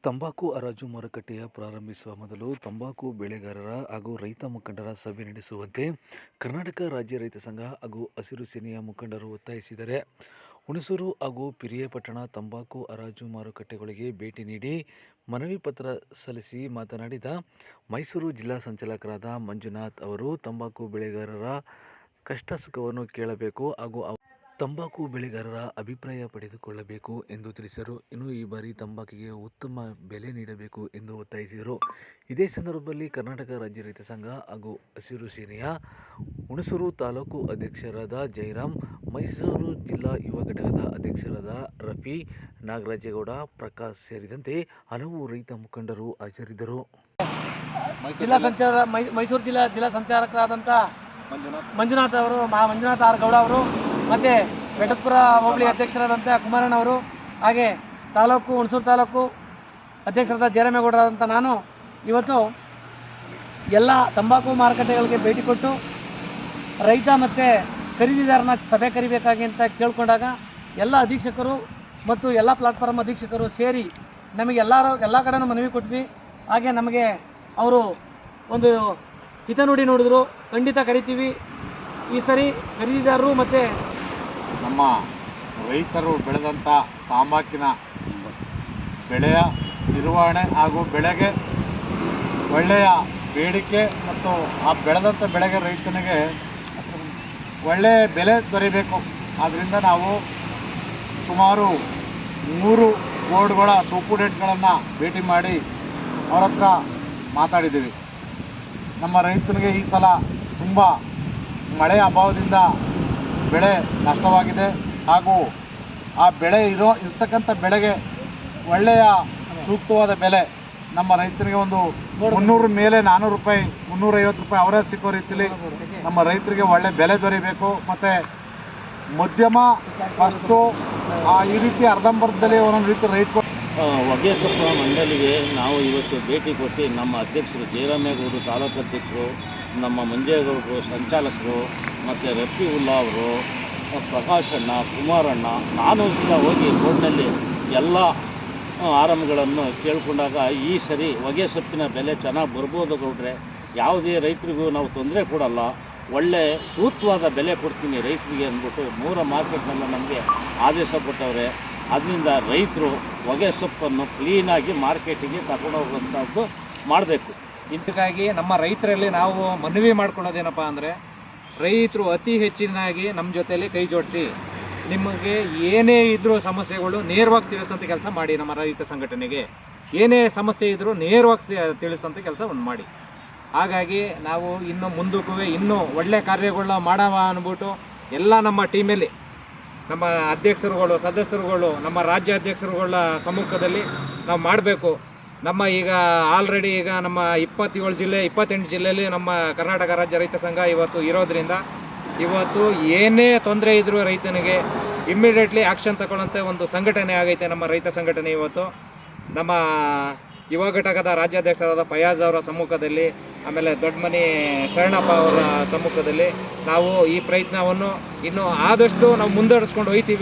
ತಂಬಾಕು ಹರಾಜು ಮಾರುಕಟ್ಟೆಯ ಪ್ರಾರಂಭಿಸುವ ಮೊದಲು ತಂಬಾಕು ಬೆಳೆಗಾರರ ಹಾಗೂ ರೈತ ಮುಖಂಡರ ಸಭೆ ನಡೆಸುವಂತೆ ಕರ್ನಾಟಕ ರಾಜ್ಯ ರೈತ ಸಂಘ ಹಾಗೂ ಹಸಿರು ಸೇನೆಯ ಮುಖಂಡರು ಒತ್ತಾಯಿಸಿದ್ದಾರೆ. ಹುಣಸೂರು ಹಾಗೂ ಪಿರಿಯಾಪಟ್ಟಣ ತಂಬಾಕು ಹರಾಜು ಮಾರುಕಟ್ಟೆಗಳಿಗೆ ಭೇಟಿ ನೀಡಿ ಮನವಿ ಪತ್ರ ಸಲ್ಲಿಸಿ ಮಾತನಾಡಿದ ಮೈಸೂರು ಜಿಲ್ಲಾ ಸಂಚಾಲಕರಾದ ಮಂಜುನಾಥ್ ಅವರು, ತಂಬಾಕು ಬೆಳೆಗಾರರ ಕಷ್ಟ ಸುಖವನ್ನು ಕೇಳಬೇಕು ಹಾಗೂ ತಂಬಾಕು ಬೆಳೆಗಾರರ ಅಭಿಪ್ರಾಯ ಪಡೆದುಕೊಳ್ಳಬೇಕು ಎಂದು ತಿಳಿಸಿದರು. ಇನ್ನು ಈ ಬಾರಿ ತಂಬಾಕಿಗೆ ಉತ್ತಮ ಬೆಲೆ ನೀಡಬೇಕು ಎಂದು ಒತ್ತಾಯಿಸಿದರು. ಇದೇ ಸಂದರ್ಭದಲ್ಲಿ ಕರ್ನಾಟಕ ರಾಜ್ಯ ರೈತ ಸಂಘ ಹಾಗೂ ಹಸಿರು ಸೇನೆಯ ಹುಣಸೂರು ತಾಲೂಕು ಅಧ್ಯಕ್ಷರಾದ ಜಯರಾಮ್, ಮೈಸೂರು ಜಿಲ್ಲಾ ಯುವ ಘಟಕದ ಅಧ್ಯಕ್ಷರಾದ ರಫಿ, ನಾಗರಾಜೇಗೌಡ, ಪ್ರಕಾಶ್ ಸೇರಿದಂತೆ ಹಲವು ರೈತ ಮುಖಂಡರು ಹಾಜರಿದ್ದರು. ಮೈಸೂರು ಜಿಲ್ಲಾ ಸಂಚಾಲಕರಾದಂಥ ಮಂಜುನಾಥ್ ಅವರು, ಮಂಜುನಾಥ್ ಆರ್ ಗೌಡ ಅವರು, ಮತ್ತು ಬೆಟ್ಟಪುರ ಹೋಬಳಿ ಅಧ್ಯಕ್ಷರಾದಂಥ ಕುಮಾರಣ್ಣ ಅವರು, ಹಾಗೆ ಹುಣಸೂರು ತಾಲೂಕು ಅಧ್ಯಕ್ಷರಾದ ಜಯರಾಮೇಗೌಡರಾದಂಥ ನಾನು ಇವತ್ತು ಎಲ್ಲ ತಂಬಾಕು ಮಾರುಕಟ್ಟೆಗಳಿಗೆ ಭೇಟಿ ಕೊಟ್ಟು ರೈತ ಮತ್ತು ಖರೀದಿದಾರನ ಸಭೆ ಕರಿಬೇಕಾಗಿ ಅಂತ ಕೇಳ್ಕೊಂಡಾಗ ಎಲ್ಲ ಅಧೀಕ್ಷಕರು ಮತ್ತು ಎಲ್ಲ ಪ್ಲಾಟ್ಫಾರ್ಮ್ ಅಧೀಕ್ಷಕರು ಸೇರಿ ನಮಗೆ ಎಲ್ಲ ಕಡೆನೂ ಮನವಿ ಕೊಟ್ವಿ. ಹಾಗೆ ನಮಗೆ ಅವರು ಒಂದು ಹಿತನುಡಿ ನೋಡಿದ್ರು. ಖಂಡಿತ ಕರಿತೀವಿ. ಈ ಸರಿ ಖರೀದಿದಾರರು ಮತ್ತು ನಮ್ಮ ರೈತರು ಬೆಳೆದಂಥ ತಂಬಾಕಿನ ಬೆಳೆಯ ನಿರ್ವಹಣೆ ಹಾಗೂ ಬೆಳೆಗೆ ಒಳ್ಳೆಯ ಬೇಡಿಕೆ ಮತ್ತು ಆ ಬೆಳೆದಂಥ ಬೆಳೆಗೆ ರೈತನಿಗೆ ಒಳ್ಳೆಯ ಬೆಲೆ ದೊರೆಯಬೇಕು. ಆದ್ದರಿಂದ ನಾವು ಸುಮಾರು 3 ಬೋರ್ಡ್ಗಳ ಸೂಪರ್ಡೆಂಟ್ಗಳನ್ನು ಭೇಟಿ ಮಾಡಿ ಅವ್ರ ಹತ್ರ ಮಾತಾಡಿದ್ದೀವಿ. ನಮ್ಮ ರೈತನಿಗೆ ಈ ಸಲ ತುಂಬ ಮಳೆಯ ಅಭಾವದಿಂದ ಬೆಳೆ ನಷ್ಟವಾಗಿದೆ ಹಾಗೂ ಆ ಬೆಳೆ ಇರ್ತಕ್ಕಂಥ ಬೆಳೆಗೆ ಒಳ್ಳೆಯ ಸೂಕ್ತವಾದ ಬೆಲೆ ನಮ್ಮ ರೈತರಿಗೆ ಒಂದು 300 ಮೇಲೆ 400 ರೂಪಾಯಿ 350 ರೂಪಾಯಿ ಅವರೇ ಸಿಕ್ಕೋ ರೀತಿಯಲ್ಲಿ ನಮ್ಮ ರೈತರಿಗೆ ಒಳ್ಳೆ ಬೆಲೆ ದೊರೆಯಬೇಕು. ಮತ್ತು ಮಧ್ಯಮ ಫಸ್ಟು ಈ ರೀತಿ ಅರ್ಧಂಬರ್ಧದಲ್ಲಿ ಒಂದೊಂದು ರೀತಿ ರೈತ ಹೊಗೆಸೊಪ್ಪ ಮಂಡಳಿಗೆ ನಾವು ಇವತ್ತು ಭೇಟಿ ಕೊಟ್ಟು ನಮ್ಮ ಅಧ್ಯಕ್ಷರು ಜಯರಾಮೇಗೌಡರು, ತಾಲೂಕು ಅಧ್ಯಕ್ಷರು, ನಮ್ಮ ಮಂಜೇಗೌಡರು ಸಂಚಾಲಕರು, ಮತ್ತು ರಫೀವುಲ್ಲಾ ಅವರು, ಪ್ರಕಾಶ್ ಅಣ್ಣ, ಕುಮಾರಣ್ಣ, ನಾನು ಸಹ ಹೋಗಿ ರೋಡ್ನಲ್ಲಿ ಎಲ್ಲ ಆರಂಭಗಳನ್ನು ಕೇಳಿಕೊಂಡಾಗ ಈ ಸರಿ ಹೊಗೆಸೊಪ್ಪಿನ ಬೆಲೆ ಚೆನ್ನಾಗಿ ಬರ್ಬೋದು ಗೌಡ್ರೆ, ಯಾವುದೇ ರೈತರಿಗೂ ನಾವು ತೊಂದರೆ ಕೊಡಲ್ಲ, ಒಳ್ಳೆ ಸೂಕ್ತವಾದ ಬೆಲೆ ಕೊಡ್ತೀನಿ ರೈತರಿಗೆ ಅಂದ್ಬಿಟ್ಟು 3 ಮಾರ್ಕೆಟ್ನೆಲ್ಲ ನಮಗೆ ಆದೇಶ ಕೊಟ್ಟವ್ರೆ. ಅದರಿಂದ ರೈತರು ಹೊಗೆಸೊಪ್ಪನ್ನು ಕ್ಲೀನಾಗಿ ಮಾರ್ಕೆಟಿಗೆ ತಗೊಂಡೋಗುವಂಥದ್ದು ಮಾಡಬೇಕು. ಇದಕ್ಕಾಗಿ ನಮ್ಮ ರೈತರಲ್ಲಿ ನಾವು ಮನವಿ ಮಾಡ್ಕೊಳ್ಳೋದೇನಪ್ಪ ಅಂದರೆ, ರೈತರು ಅತಿ ಹೆಚ್ಚಿನಾಗಿ ನಮ್ಮ ಜೊತೆಯಲ್ಲಿ ಕೈ ಜೋಡಿಸಿ ನಿಮಗೆ ಏನೇ ಇದ್ರೂ ಸಮಸ್ಯೆಗಳು ನೇರವಾಗಿ ತಿಳಿಸೋಂಥ ಕೆಲಸ ಮಾಡಿ. ನಮ್ಮ ರೈತ ಸಂಘಟನೆಗೆ ಏನೇ ಸಮಸ್ಯೆ ಇದ್ದರೂ ನೇರವಾಗಿ ತಿಳಿಸೋಂಥ ಕೆಲಸವನ್ನು ಮಾಡಿ. ಹಾಗಾಗಿ ನಾವು ಇನ್ನು ಮುಂದಕ್ಕೂ ಇನ್ನೂ ಒಳ್ಳೆ ಕಾರ್ಯಗಳನ್ನ ಮಾಡವ ಅಂದ್ಬಿಟ್ಟು ಎಲ್ಲ ನಮ್ಮ ಟೀಮಲ್ಲಿ ನಮ್ಮ ಅಧ್ಯಕ್ಷರುಗಳು, ಸದಸ್ಯರುಗಳು, ನಮ್ಮ ರಾಜ್ಯ ಅಧ್ಯಕ್ಷರುಗಳ ಸಮ್ಮುಖದಲ್ಲಿ ನಾವು ಮಾಡಬೇಕು. ನಮ್ಮ ಈಗ ಆಲ್ರೆಡಿ ಈಗ ನಮ್ಮ 28 ಜಿಲ್ಲೆಯಲ್ಲಿ ನಮ್ಮ ಕರ್ನಾಟಕ ರಾಜ್ಯ ರೈತ ಸಂಘ ಇವತ್ತು ಇರೋದ್ರಿಂದ ಇವತ್ತು ಏನೇ ತೊಂದರೆ ಇದ್ದರೂ ರೈತನಿಗೆ ಇಮ್ಮಿಡಿಯೇಟ್ಲಿ ಆ್ಯಕ್ಷನ್ ತಗೊಳ್ಳೋಂಥ ಒಂದು ಸಂಘಟನೆ ಆಗೈತೆ ನಮ್ಮ ರೈತ ಸಂಘಟನೆ. ಇವತ್ತು ನಮ್ಮ ಯುವ ಘಟಕದ ರಾಜ್ಯಾಧ್ಯಕ್ಷರಾದ ಫಯಾಜ್ ಅವರ ಸಮ್ಮುಖದಲ್ಲಿ, ಆಮೇಲೆ ದೊಡ್ಡಮನಿ ಶರಣಪ್ಪ ಅವರ ಸಮ್ಮುಖದಲ್ಲಿ ನಾವು ಈ ಪ್ರಯತ್ನವನ್ನು ಇನ್ನೂ ಆದಷ್ಟು ನಾವು ಮುಂದುವರಿಸ್ಕೊಂಡು ಹೋಗ್ತೀವಿ.